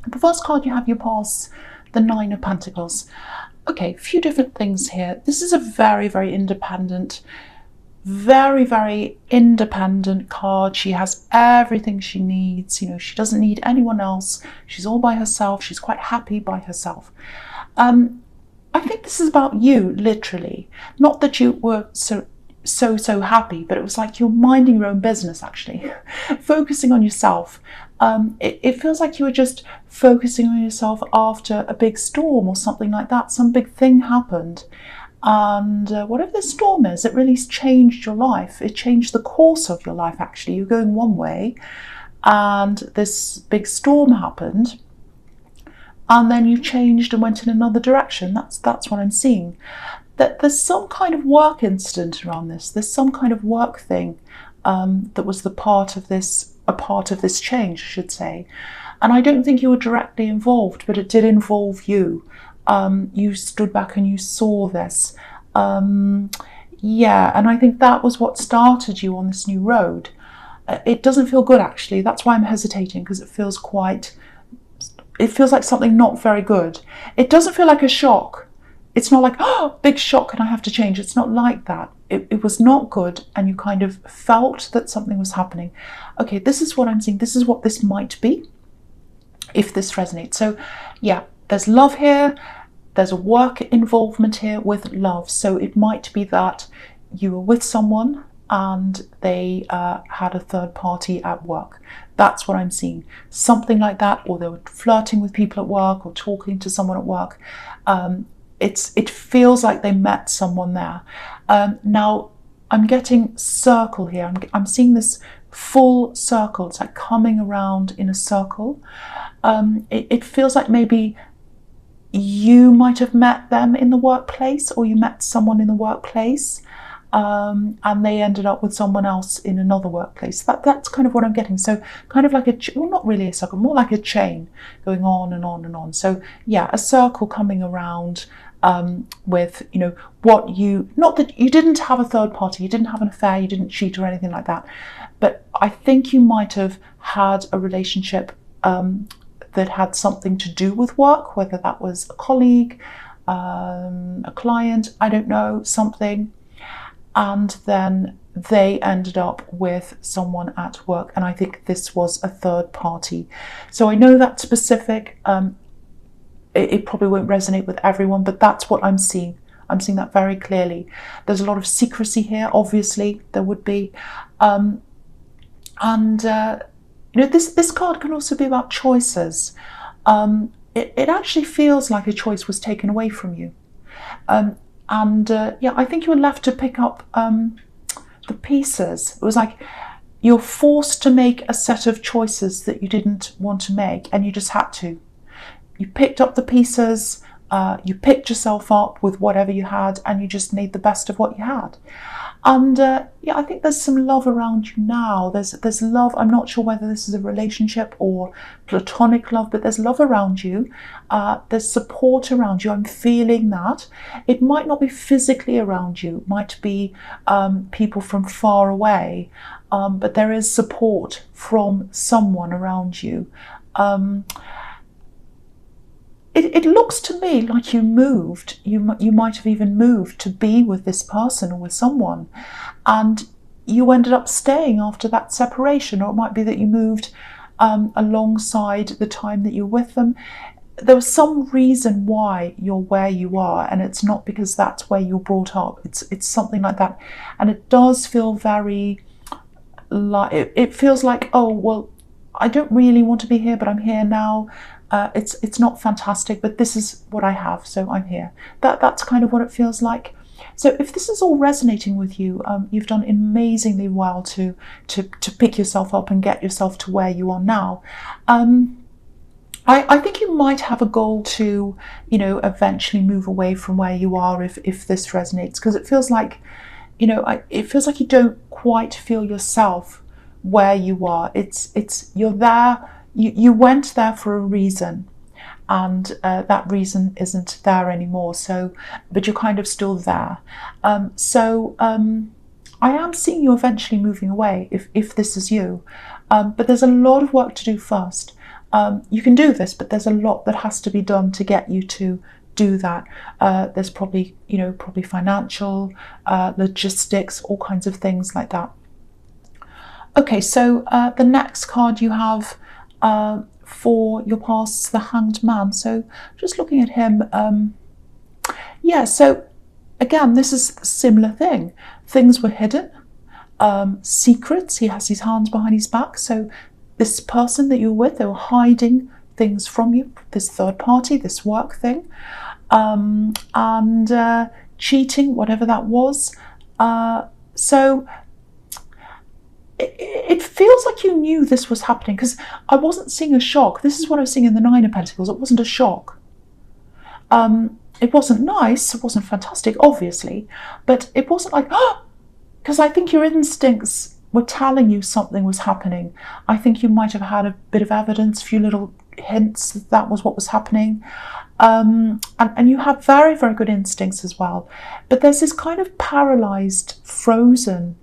The first card you have your past, the Nine of Pentacles. Okay, a few different things here. This is a very, very independent, very independent card. She has everything she needs. You know, she doesn't need anyone else. She's all by herself. She's quite happy by herself. I think this is about you, literally. Not that you were so happy, but it was like you're minding your own business, actually, focusing on yourself. It feels like you were just focusing on yourself after a big storm or something like that. Some big thing happened, and whatever the storm is, it really changed your life. It changed the course of your life, actually. You're going one way, and this big storm happened, and then you changed and went in another direction. That's what I'm seeing. That there's some kind of work incident around this. There's some kind of work thing that was a part of this change, I should say. And I don't think you were directly involved, but it did involve you. You stood back and you saw this. Yeah, and I think that was what started you on this new road. It doesn't feel good, actually. That's why I'm hesitating, because it feels like something not very good. It doesn't feel like a shock. It's not like, oh, big shock and I have to change. It's not like that. It was not good, and you kind of felt that something was happening. Okay, this is what I'm seeing. This is what this might be, if this resonates. So yeah, there's love here. There's a work involvement here with love. So it might be that you were with someone and they had a third party at work. That's what I'm seeing. Something like that, or they were flirting with people at work or talking to someone at work. It feels like they met someone there. Now, I'm getting circle here. I'm seeing this full circle. It's like coming around in a circle. It feels like maybe you might have met them in the workplace, or you met someone in the workplace, and they ended up with someone else in another workplace. That's kind of what I'm getting. So kind of like well, not really a circle, more like a chain going on and on and on. So yeah, a circle coming around with, you know, not that you didn't have a third party, you didn't have an affair, you didn't cheat or anything like that. But I think you might have had a relationship that had something to do with work, whether that was a colleague, a client, I don't know, something. And then they ended up with someone at work. And I think this was a third party. So I know that's specific. It probably won't resonate with everyone, but that's what I'm seeing. I'm seeing that very clearly. There's a lot of secrecy here, obviously, there would be. You know, this card can also be about choices. It actually feels like a choice was taken away from you. Yeah, I think you were left to pick up the pieces. It was like you're forced to make a set of choices that you didn't want to make, and you just had to. You picked up the pieces, you picked yourself up with whatever you had, and you just made the best of what you had. And yeah, I think there's some love around you now. There's love. I'm not sure whether this is a relationship or platonic love, but there's love around you. There's support around you. I'm feeling that. It might not be physically around you. It might be people from far away, but there is support from someone around you. It looks to me like you moved. You might have even moved to be with this person or with someone, and you ended up staying after that separation. Or it might be that you moved alongside the time that you're with them. There was some reason why you're where you are, and it's not because that's where you're brought up. It's something like that, and it does feel very like it feels like, oh well, I don't really want to be here, but I'm here now. It's not fantastic, but this is what I have, so I'm here. That's kind of what it feels like. So if this is all resonating with you, you've done amazingly well to pick yourself up and get yourself to where you are now. I think you might have a goal to, you know, eventually move away from where you are if this resonates, because it feels like, you know, it feels like you don't quite feel yourself where you are. It's you're there. You went there for a reason, and that reason isn't there anymore. So, but you're kind of still there. I am seeing you eventually moving away if this is you. But there's a lot of work to do first. You can do this, but there's a lot that has to be done to get you to do that. There's probably, probably financial, logistics, all kinds of things like that. Okay, so the next card you have for your past, the Hanged Man. So just looking at him, yeah, so again, this is a similar thing. Things were hidden, secrets. He has his hands behind his back. So this person that you're with, they were hiding things from you, this third party, this work thing, and cheating, whatever that was. So it feels like you knew this was happening, because I wasn't seeing a shock. This is what I was seeing in the Nine of Pentacles. It wasn't a shock. It wasn't nice. It wasn't fantastic, obviously, but it wasn't like, oh, because I think your instincts were telling you something was happening. I think you might have had a bit of evidence, a few little hints that that was what was happening. And you have very, very good instincts as well. But there's this kind of paralyzed, frozen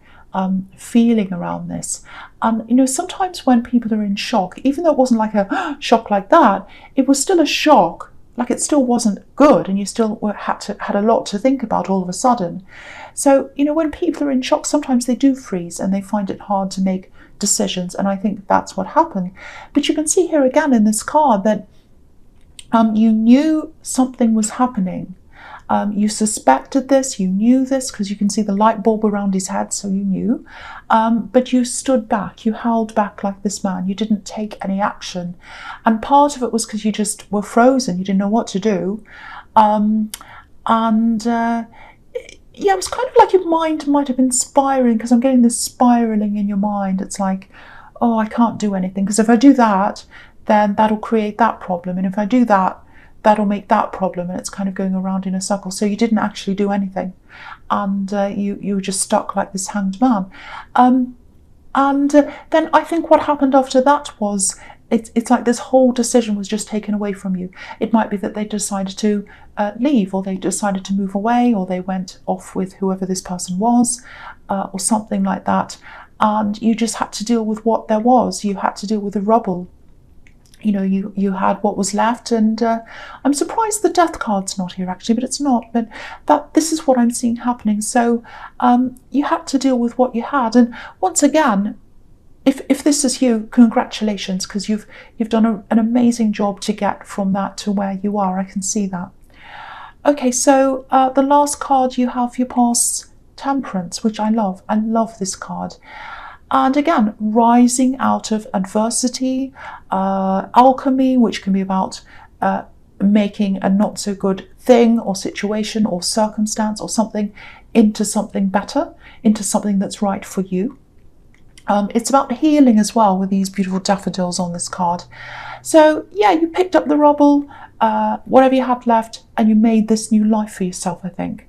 feeling around this. And sometimes when people are in shock, even though it wasn't like a shock like that, it was still a shock. Like it still wasn't good, and you still had a lot to think about all of a sudden. So when people are in shock, sometimes they do freeze and they find it hard to make decisions, and I think that's what happened. But you can see here again in this card that you knew something was happening. You suspected this, you knew this, because you can see the light bulb around his head, so you knew. But you stood back, you held back like this man, you didn't take any action. And part of it was because you just were frozen, you didn't know what to do. Yeah, it was kind of like your mind might have been spiraling, because I'm getting this spiraling in your mind. It's like, oh, I can't do anything, because if I do that, then that'll create that problem. And if I do that, that'll make that problem, and it's kind of going around in a circle. So you didn't actually do anything, and you were just stuck like this hanged man. Then I think what happened after that was it's like this whole decision was just taken away from you. It might be that they decided to leave, or they decided to move away, or they went off with whoever this person was, or something like that. And you just had to deal with what there was. You had to deal with the rubble. You had what was left, and I'm surprised the Death card's not here actually, but it's not. But this is what I'm seeing happening. So you had to deal with what you had, and once again, if this is you, congratulations, because you've done an amazing job to get from that to where you are. I can see that. Okay, so the last card you have for your past, Temperance, which I love. I love this card. And again, rising out of adversity, alchemy, which can be about making a not so good thing or situation or circumstance or something into something better, into something that's right for you. It's about healing as well, with these beautiful daffodils on this card. So yeah, you picked up the rubble, whatever you had left, and you made this new life for yourself, I think.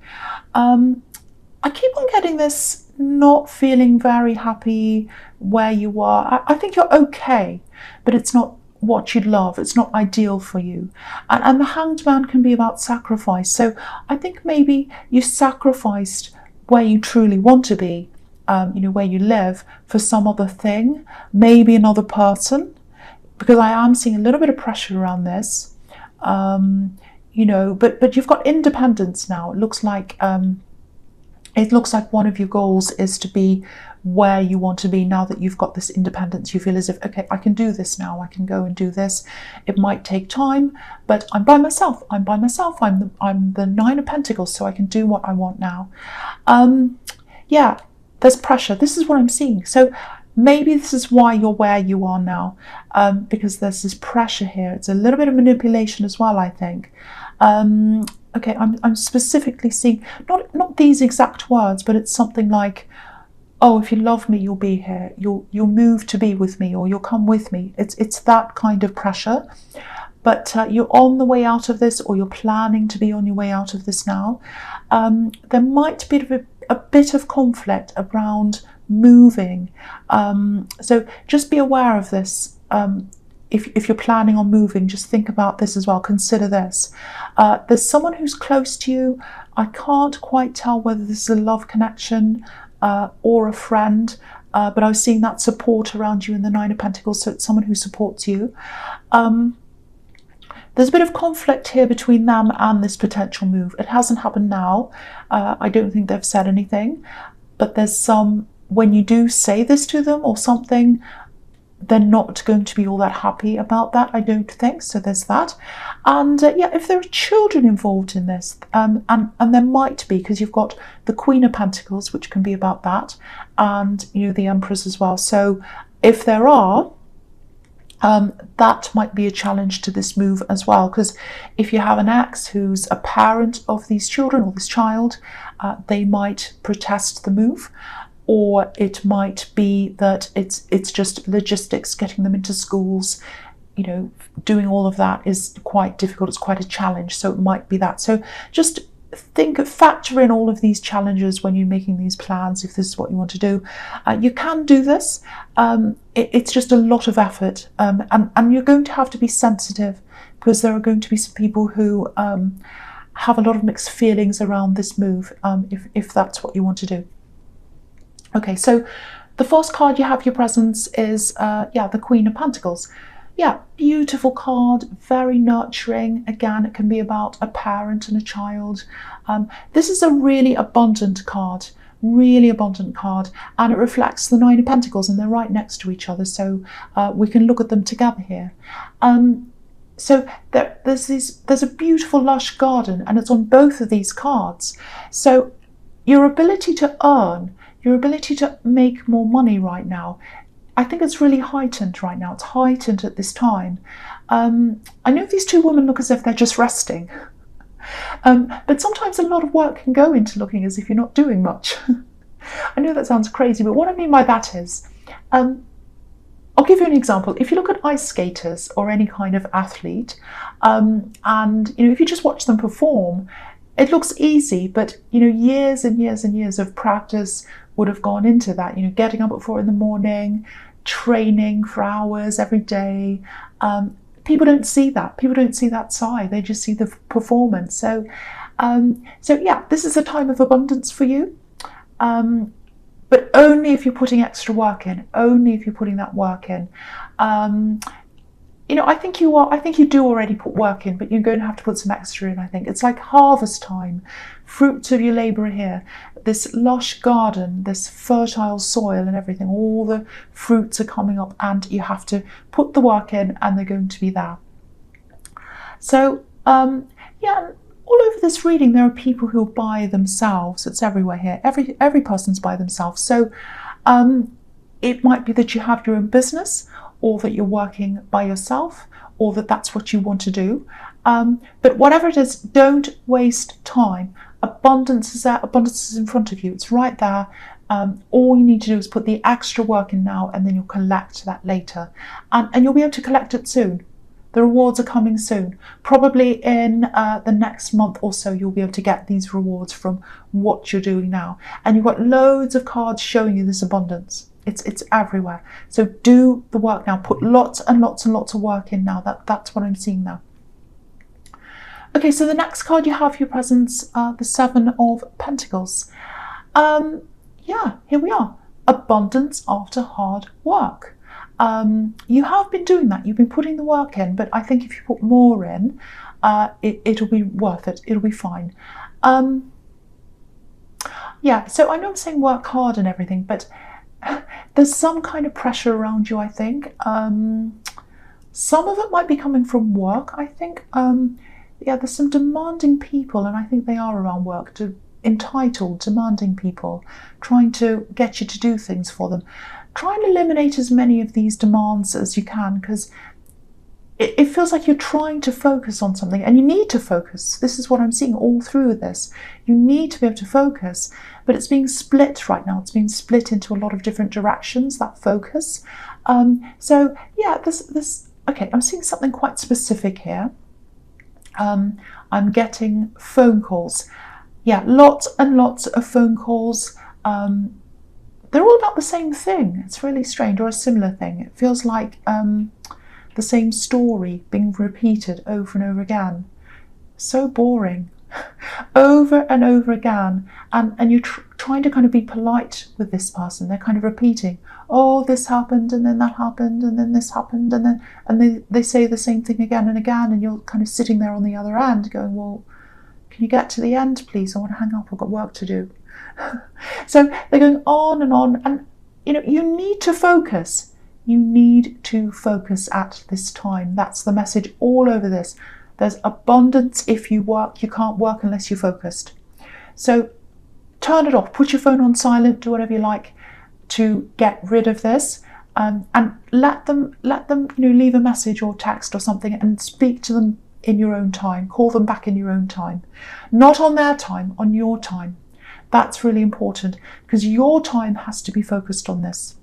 I keep on getting this not feeling very happy where you are. I think you're okay, but it's not what you'd love. It's not ideal for you. And the Hanged Man can be about sacrifice. So I think maybe you sacrificed where you truly want to be, where you live, for some other thing, maybe another person, because I am seeing a little bit of pressure around this. But you've got independence now. It looks like one of your goals is to be where you want to be now that you've got this independence. You feel as if, okay, I can do this now. I can go and do this. It might take time, but I'm by myself. I'm the Nine of Pentacles, so I can do what I want now. Yeah, there's pressure. This is what I'm seeing. So maybe this is why you're where you are now, because there's this pressure here. It's a little bit of manipulation as well, I think. Okay, I'm specifically seeing, not these exact words, but it's something like, oh, if you love me, you'll be here. You'll move to be with me, or you'll come with me. It's that kind of pressure. But you're on the way out of this, or you're planning to be on your way out of this now. There might be a bit of conflict around moving. So just be aware of this. If you're planning on moving, just think about this as well. Consider this. There's someone who's close to you. I can't quite tell whether this is a love connection or a friend. but I was seeing that support around you in the Nine of Pentacles, so it's someone who supports you. There's a bit of conflict here between them and this potential move. It hasn't happened now. I don't think they've said anything, but there's some, when you do say this to them or something, they're not going to be all that happy about that, I don't think. So there's that. And yeah, if there are children involved in this, and there might be, because you've got the Queen of Pentacles, which can be about that, and the Empress as well. So if there are, that might be a challenge to this move as well, because if you have an ex who's a parent of these children or this child, they might protest the move. Or it might be that it's just logistics, getting them into schools, doing all of that is quite difficult. It's quite a challenge. So it might be that. So just factor in all of these challenges when you're making these plans, if this is what you want to do. You can do this. It's just a lot of effort. And you're going to have to be sensitive, because there are going to be some people who have a lot of mixed feelings around this move, if that's what you want to do. Okay, so the first card you have your presence is, the Queen of Pentacles. Yeah, beautiful card, very nurturing. Again, it can be about a parent and a child. This is a really abundant card, and it reflects the Nine of Pentacles, and they're right next to each other, so we can look at them together here. So there's a beautiful lush garden, and it's on both of these cards. So your ability to earn, your ability to make more money right now, I think it's really heightened right now. It's heightened at this time. I know these two women look as if they're just resting. But sometimes a lot of work can go into looking as if you're not doing much. I know that sounds crazy, but what I mean by that is, I'll give you an example. If you look at ice skaters or any kind of athlete, and if you just watch them perform, it looks easy, but years and years and years of practice would have gone into that. Getting up at 4 a.m, training for hours every day. People don't see that. People don't see that side. They just see the performance. So yeah, this is a time of abundance for you, but only if you're putting extra work in. Only if you're putting that work in. I think you are. I think you do already put work in, but you're going to have to put some extra in. I think it's like harvest time. Fruits of your labour are here. This lush garden, this fertile soil and everything, all the fruits are coming up, and you have to put the work in, and they're going to be there. So yeah, all over this reading there are people who are by themselves. It's everywhere here. Every person's by themselves. So it might be that you have your own business, or that you're working by yourself, or that's what you want to do. But whatever it is, don't waste time. Abundance is there. Abundance is in front of you. It's right there. All you need to do is put the extra work in now, and then you'll collect that later. And you'll be able to collect it soon. The rewards are coming soon. Probably in the next month or so, you'll be able to get these rewards from what you're doing now. And you've got loads of cards showing you this abundance. It's everywhere. So do the work now. Put lots and lots and lots of work in now. That's what I'm seeing now. Okay, so the next card you have for your presence, the Seven of Pentacles. Yeah, here we are. Abundance after hard work. You have been doing that. You've been putting the work in, but I think if you put more in, it'll be worth it. It'll be fine. Yeah, so I know I'm saying work hard and everything, but there's some kind of pressure around you, I think. Some of it might be coming from work, I think. Yeah, there's some demanding people, and I think they are around work, entitled, demanding people, trying to get you to do things for them. Try and eliminate as many of these demands as you can, because it feels like you're trying to focus on something, and you need to focus. This is what I'm seeing all through this. You need to be able to focus, but it's being split right now. It's being split into a lot of different directions, that focus. So yeah, okay, I'm seeing something quite specific here. I'm getting phone calls. Yeah, lots and lots of phone calls. They're all about the same thing. It's really strange, or a similar thing. It feels like the same story being repeated over and over again. So boring. Over and over again. And you're trying to kind of be polite with this person. They're kind of repeating, oh, this happened, and then that happened, and then this happened, and they say the same thing again and again, and you're kind of sitting there on the other end going, well, can you get to the end, please? I want to hang up, I've got work to do. So they're going on, and you need to focus. You need to focus at this time. That's the message all over this. There's abundance if you work. You can't work unless you're focused. So turn it off, put your phone on silent, do whatever you like to get rid of this, and let them leave a message or text or something, and speak to them in your own time. Call them back in your own time, not on their time, on your time. That's really important, because your time has to be focused on this.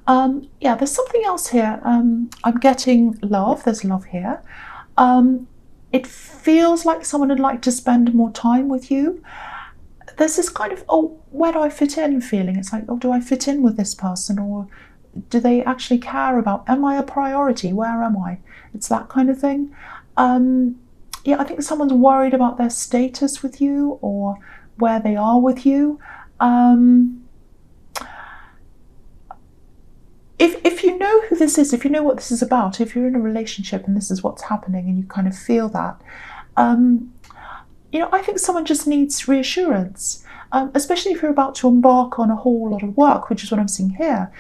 There's something else here. I'm getting love. There's love here. It feels like someone would like to spend more time with you. There's this kind of, oh, where do I fit in feeling? It's like, oh, do I fit in with this person? Or do they actually care about, am I a priority? Where am I? It's that kind of thing. I think someone's worried about their status with you, or where they are with you. If you know who this is, if you know what this is about, if you're in a relationship and this is what's happening and you kind of feel that, I think someone just needs reassurance, especially if you're about to embark on a whole lot of work, which is what I'm seeing here.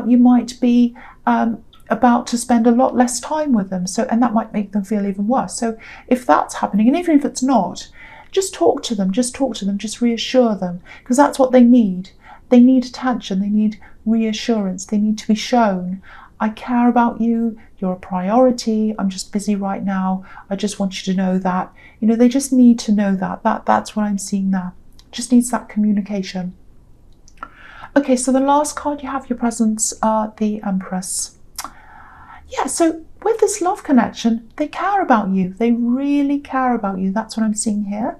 You might be about to spend a lot less time with them, and that might make them feel even worse. So if that's happening, and even if it's not, just talk to them, just reassure them, because that's what they need. They need attention, they need reassurance, they need to be shown, I care about you, you're a priority, I'm just busy right now, I just want you to know that. They just need to know that. That's what I'm seeing there. Just needs that communication. Okay, so the last card you have, your presence, the Empress. Yeah, so with this love connection, they care about you. They really care about you. That's what I'm seeing here.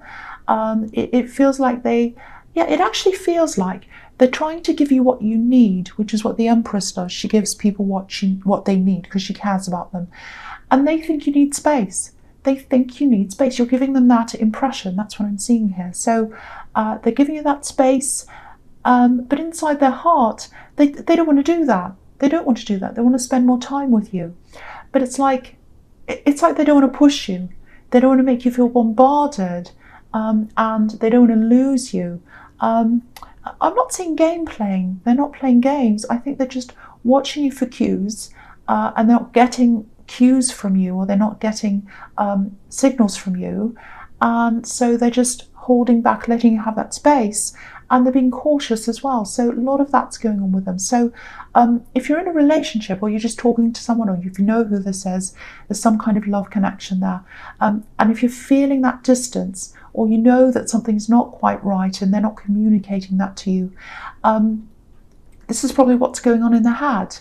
It feels like it actually feels like they're trying to give you what you need, which is what the Empress does. She gives people what they need because she cares about them. And they think you need space. They think you need space. You're giving them that impression. That's what I'm seeing here. So they're giving you that space, but inside their heart, they don't want to do that. They don't want to do that. They want to spend more time with you. But it's like they don't want to push you. They don't want to make you feel bombarded, and they don't want to lose you. I'm not seeing game playing. They're not playing games. I think they're just watching you for cues, and they're not getting cues from you, or they're not getting signals from you. And so they're just holding back, letting you have that space. And they're being cautious as well. So a lot of that's going on with them. So if you're in a relationship, or you're just talking to someone, or if you know who this is, there's some kind of love connection there. And if you're feeling that distance, or you know that something's not quite right and they're not communicating that to you, this is probably what's going on in their head.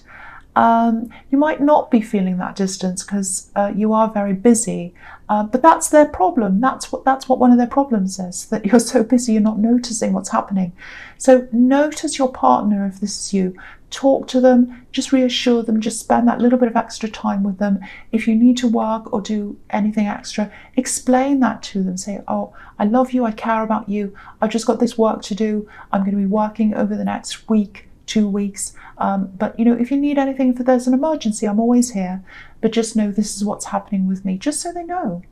You might not be feeling that distance because you are very busy, but that's their problem. That's what one of their problems is, that you're so busy you're not noticing what's happening. So notice your partner if this is you. Talk to them, just reassure them, just spend that little bit of extra time with them. If you need to work or do anything extra, explain that to them. Say, oh, I love you, I care about you, I've just got this work to do, I'm going to be working over the next week, 2 weeks, but if you need anything, if there's an emergency, I'm always here, but just know this is what's happening with me, just so they know.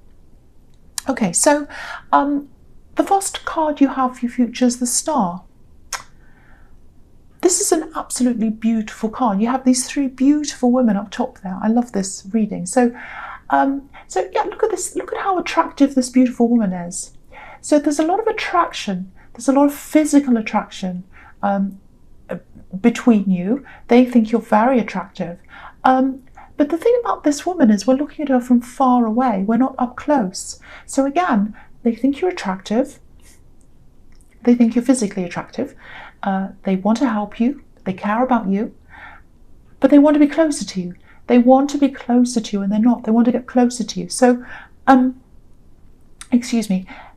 Okay, so the first card you have for your future is the Star. This is an absolutely beautiful card. You have these 3 beautiful women up top there. I love this reading. So look at this. Look at how attractive this beautiful woman is. So there's a lot of attraction. There's a lot of physical attraction between you. They think you're very attractive. But the thing about this woman is we're looking at her from far away. We're not up close. So again, they think you're attractive. They think you're physically attractive. They want to help you. They care about you. But they want to be closer to you. They want to be closer to you, and they're not. They want to get closer to you. So,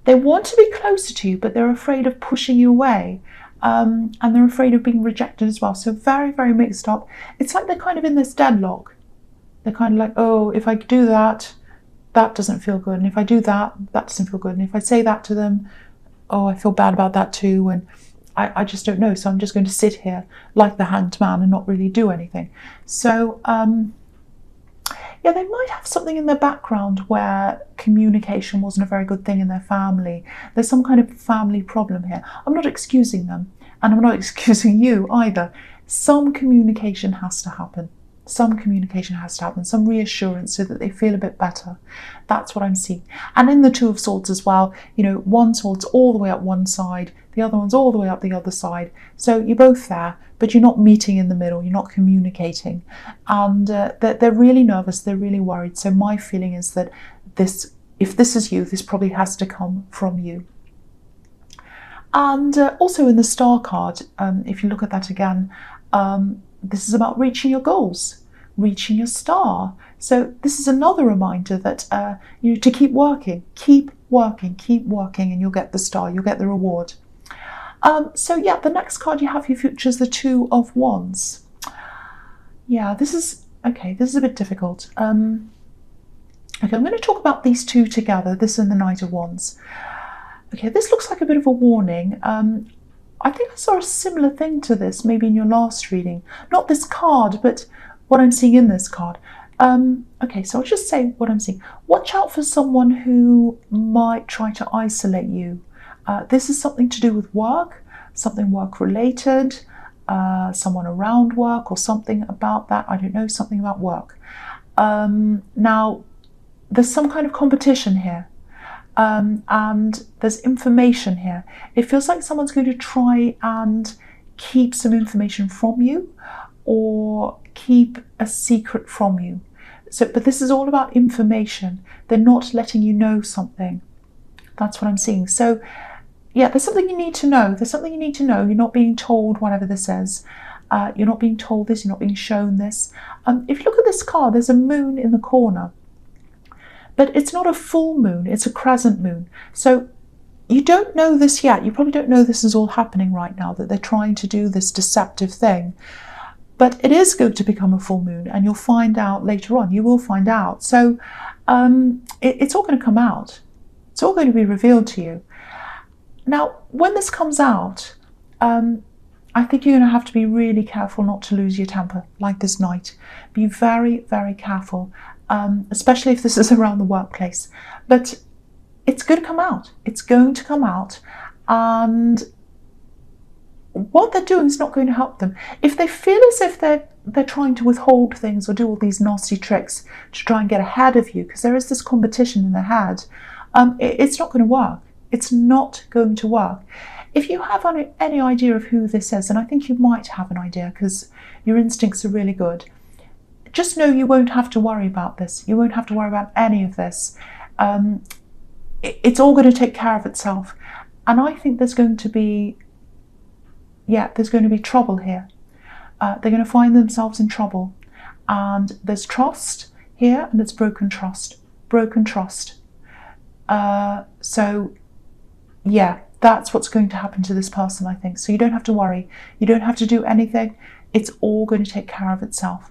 they want to be closer to you, but they're afraid of pushing you away. And they're afraid of being rejected as well. So very, very mixed up. It's like they're kind of in this deadlock. They're kind of like, oh, if I do that, that doesn't feel good. And if I do that, that doesn't feel good. And if I say that to them, oh, I feel bad about that too. And I just don't know. So I'm just going to sit here like the hanged man and not really do anything. So yeah, they might have something in their background where communication wasn't a very good thing in their family. There's some kind of family problem here. I'm not excusing them, and I'm not excusing you either. Some communication has to happen. Some communication has to happen, some reassurance so that they feel a bit better. That's what I'm seeing. And in the Two of Swords as well, you know, one sword's all the way up one side, the other one's all the way up the other side. So you're both there, but you're not meeting in the middle, you're not communicating. And they're really nervous, they're really worried. So my feeling is that this, if this is you, this probably has to come from you. And also in the Star card, if you look at that again, this is about reaching your goals, reaching your star. So this is another reminder that you know, to keep working, and you'll get the star, you'll get the reward. So yeah, the next card you have for your future is the Two of Wands. Yeah, this is okay. This is a bit difficult. Okay, I'm going to talk about these two together. This and the Knight of Wands. Okay, this looks like a bit of a warning. I think I saw a similar thing to this maybe in your last reading. Not this card, but what I'm seeing in this card. Okay, so I'll just say what I'm seeing. Watch out for someone who might try to isolate you. This is something to do with work, something work related, someone around work or something about that. I don't know, something about work. Now, there's some kind of competition here. And there's information here. It feels like someone's going to try and keep some information from you or keep a secret from you. So, but this is all about information. They're not letting you know something. That's what I'm seeing. So yeah, there's something you need to know. There's something you need to know. You're not being told whatever this is. You're not being told this. You're not being shown this. If you look at this card, there's a moon in the corner. But it's not a full moon, it's a crescent moon. So you don't know this yet. You probably don't know this is all happening right now, that they're trying to do this deceptive thing. But it is going to become a full moon, and you'll find out later on. You will find out. So it's all going to come out. It's all going to be revealed to you. Now, when this comes out, I think you're going to have to be really careful not to lose your temper, like this knight. Be very, very careful. Especially if this is around the workplace. But it's going to come out. It's going to come out. And what they're doing is not going to help them. If they feel as if they're trying to withhold things or do all these nasty tricks to try and get ahead of you, because there is this competition in their head, it's not going to work. It's not going to work. If you have any idea of who this is, and I think you might have an idea because your instincts are really good, just know you won't have to worry about this. You won't have to worry about any of this. It's all going to take care of itself. And I think there's going to be, there's going to be trouble here. They're going to find themselves in trouble. And there's trust here, and it's broken trust. Broken trust. So, yeah, that's what's going to happen to this person, I think. So you don't have to worry. You don't have to do anything. It's all going to take care of itself.